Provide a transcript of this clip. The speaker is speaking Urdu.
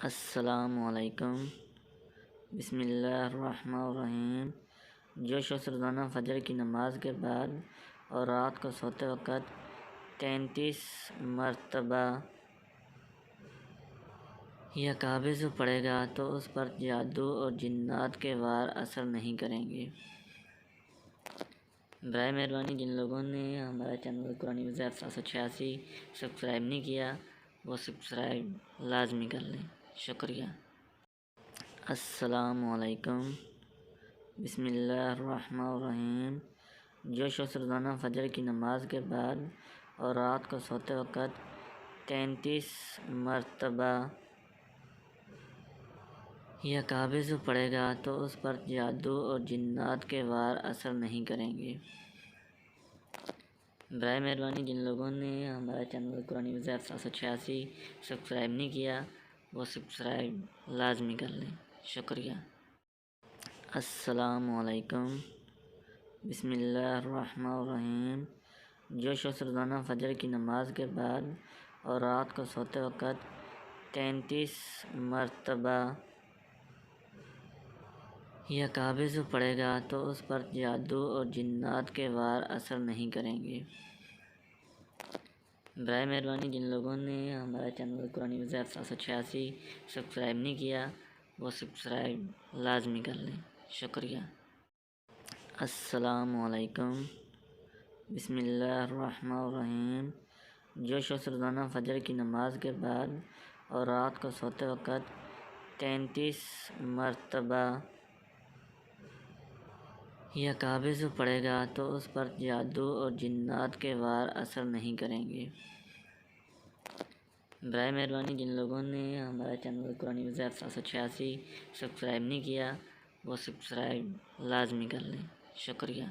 السلام علیکم۔ بسم اللہ الرحمن الرحیم۔ جو شخص روزانہ فجر کی نماز کے بعد اور رات کو سوتے وقت 33 مرتبہ یا کعبہ سے پڑھے گا تو اس پر جادو اور جنات کے وار اثر نہیں کریں گے۔ برائے مہربانی جن لوگوں نے ہمارا چینل قرآن وظیف 786 سبسکرائب نہیں کیا وہ سبسکرائب لازمی کر لیں، شکریہ۔ السلام علیکم۔ بسم اللہ الرحمن الرحیم۔ جو شخص روزانہ فجر کی نماز کے بعد اور رات کو سوتے وقت 33 مرتبہ یا کعبہ سے پڑھے گا تو اس پر جادو اور جنات کے وار اثر نہیں کریں گے۔ برائے مہربانی جن لوگوں نے ہمارا چینل قرآن وظیف 786 سبسکرائب نہیں کیا وہ سبسکرائب لازمی کر لیں، شکریہ۔ السلام علیکم۔ بسم اللہ الرحمن الرحیم۔ جو شخص روزانہ فجر کی نماز کے بعد اور رات کو سوتے وقت 33 مرتبہ یا کعبہ سے پڑھے گا تو اس پر جادو اور جنات کے وار اثر نہیں کریں گے۔ برائے مہربانی جن لوگوں نے ہمارا چینل قرآن وظیف 786 سبسکرائب نہیں کیا وہ سبسکرائب لازمی کر لیں، شکریہ۔ السلام علیکم۔ بسم اللہ الرحمن الرحیم۔ جو شخص روزانہ فجر کی نماز کے بعد اور رات کو سوتے وقت 33 مرتبہ یا کعبہ سے پڑھے گا تو اس پر جادو اور جنات کے وار اثر نہیں کریں گے۔ برائے مہربانی جن لوگوں نے ہمارا چینل قرآن وظیف 786 سبسکرائب نہیں کیا وہ سبسکرائب لازمی کر لیں، شکریہ۔